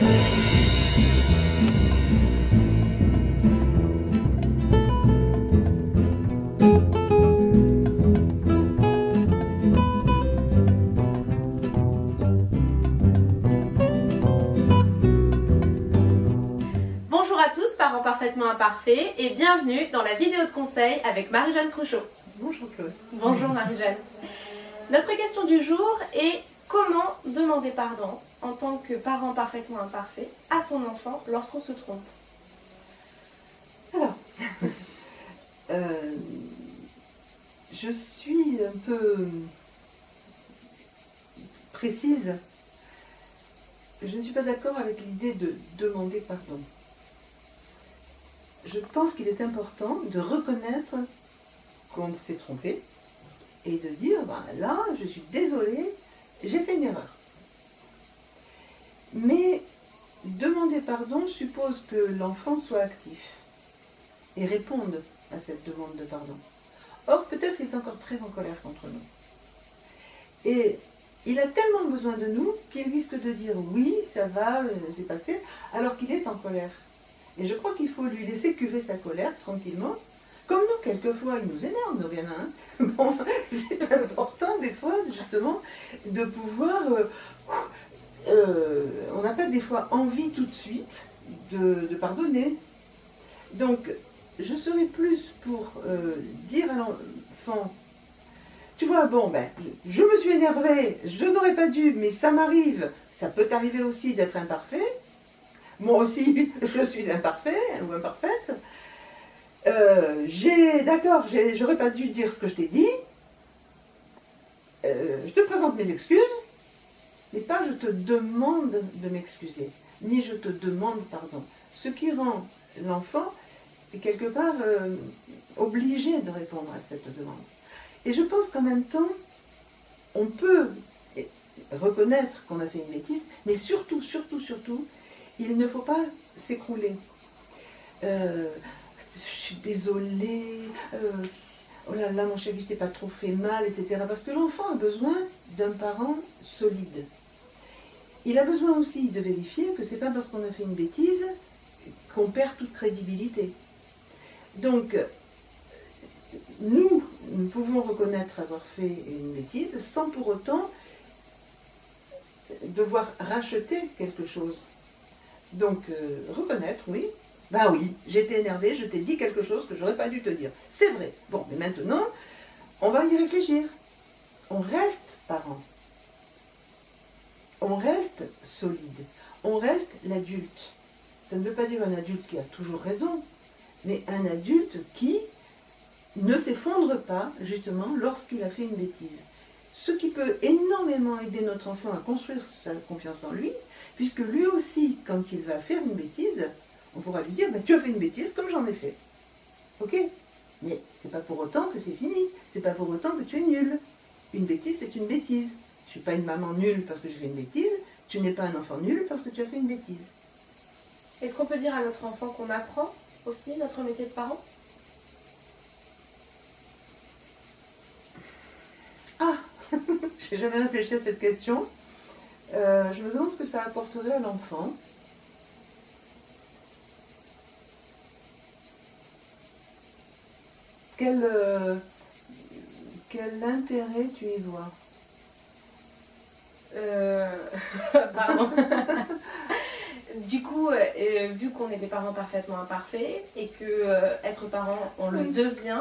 Bonjour à tous, parents parfaitement imparfaits, et bienvenue dans la vidéo de conseil avec Marie-Jeanne Trouchot. Bonjour Claude. Bonjour Marie-Jeanne. Notre question du jour est comment demander pardon en tant que parent parfaitement imparfait à son enfant lorsqu'on se trompe. Alors, je suis un peu précise. Je ne suis pas d'accord avec l'idée de demander pardon. Je pense qu'il est important de reconnaître qu'on s'est trompé et de dire, ben là, je suis désolée, j'ai fait une erreur. Mais demander pardon suppose que l'enfant soit actif et réponde à cette demande de pardon. Or, peut-être qu'il est encore très en colère contre nous. Et il a tellement besoin de nous qu'il risque de dire oui, ça va, c'est passé, alors qu'il est en colère. Et je crois qu'il faut lui laisser cuver sa colère tranquillement. Comme nous, quelquefois, il nous énerve, nos gamins. Hein. Bon, c'est important, des fois, justement, de pouvoir... on n'a pas des fois envie tout de suite de pardonner. Donc, je serais plus pour dire à l'enfant, tu vois, bon, ben, je me suis énervée, je n'aurais pas dû, mais ça m'arrive. Ça peut t'arriver aussi d'être imparfait. Moi aussi, je suis imparfait ou imparfaite. D'accord, j'aurais pas dû dire ce que je t'ai dit. Je te présente mes excuses, mais pas je te demande de m'excuser, ni je te demande pardon. Ce qui rend l'enfant est quelque part obligé de répondre à cette demande. Et je pense qu'en même temps, on peut reconnaître qu'on a fait une bêtise, mais surtout, il ne faut pas s'écrouler. Je suis désolée, oh là là, mon chéri, je t'ai pas trop fait mal, etc. Parce que l'enfant a besoin d'un parent solide. Il a besoin aussi de vérifier que c'est pas parce qu'on a fait une bêtise qu'on perd toute crédibilité. Donc, nous pouvons reconnaître avoir fait une bêtise sans pour autant devoir racheter quelque chose. Donc, reconnaître, oui. Ben oui, j'étais énervée, je t'ai dit quelque chose que j'aurais pas dû te dire. C'est vrai. Bon, mais maintenant, on va y réfléchir. On reste parent. On reste solide. On reste l'adulte. Ça ne veut pas dire un adulte qui a toujours raison, mais un adulte qui ne s'effondre pas, justement, lorsqu'il a fait une bêtise. Ce qui peut énormément aider notre enfant à construire sa confiance en lui, puisque lui aussi, quand il va faire une bêtise, on pourra lui dire, ben, tu as fait une bêtise comme j'en ai fait. Ok? Mais c'est pas pour autant que c'est fini. C'est pas pour autant que tu es nul. Une bêtise, c'est une bêtise. Je suis pas une maman nulle parce que je fais une bêtise. Tu n'es pas un enfant nul parce que tu as fait une bêtise. Est-ce qu'on peut dire à notre enfant qu'on apprend aussi notre métier de parent? Ah, j'ai jamais réfléchi à cette question. Je me demande ce que ça apporterait à l'enfant. Quel intérêt tu y vois? Pardon. Du coup, vu qu'on est des parents parfaitement imparfaits et que être parent, on le devient,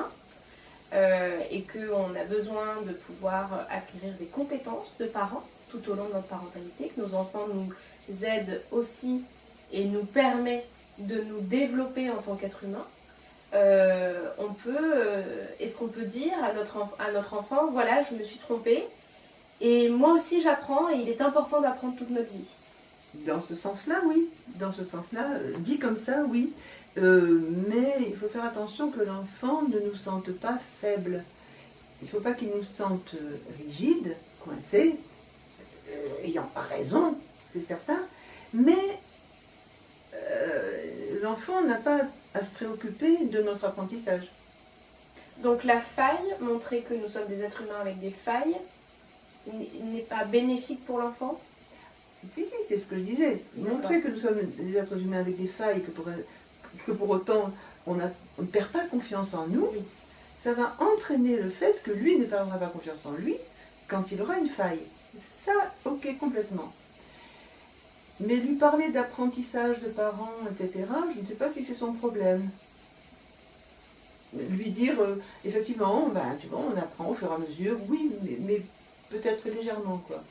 et qu'on a besoin de pouvoir acquérir des compétences de parents tout au long de notre parentalité, que nos enfants nous aident aussi et nous permet de nous développer en tant qu'être humain, est-ce qu'on peut dire à notre enfant, voilà, je me suis trompée, et moi aussi j'apprends, et il est important d'apprendre toute notre vie. Dans ce sens-là, oui. Dans ce sens-là, dit comme ça, oui. Mais il faut faire attention que l'enfant ne nous sente pas faibles. Il ne faut pas qu'il nous sente rigides, coincés, ayant pas raison, c'est certain. Mais l'enfant n'a pas à se préoccuper de notre apprentissage. Donc la faille, montrer que nous sommes des êtres humains avec des failles, n'est pas bénéfique pour l'enfant? Si, c'est ce que je disais. Montrer que nous sommes des êtres humains avec des failles, que pour autant on ne perd pas confiance en nous, Oui. ça va entraîner le fait que lui ne perdra pas confiance en lui quand il aura une faille. Ça, ok, complètement. Mais lui parler d'apprentissage de parents, etc., je ne sais pas si c'est son problème. Lui dire, effectivement, ben, tu vois, on apprend au fur et à mesure, oui, mais peut-être légèrement, quoi.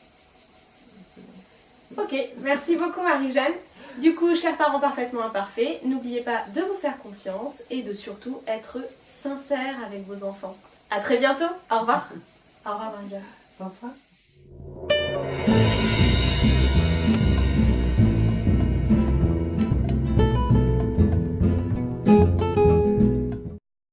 Ok, merci beaucoup Marie-Jeanne. Du coup, chers parents parfaitement imparfaits, n'oubliez pas de vous faire confiance et de surtout être sincère avec vos enfants. À très bientôt, au revoir. Au revoir Marie-Jeanne. Au revoir.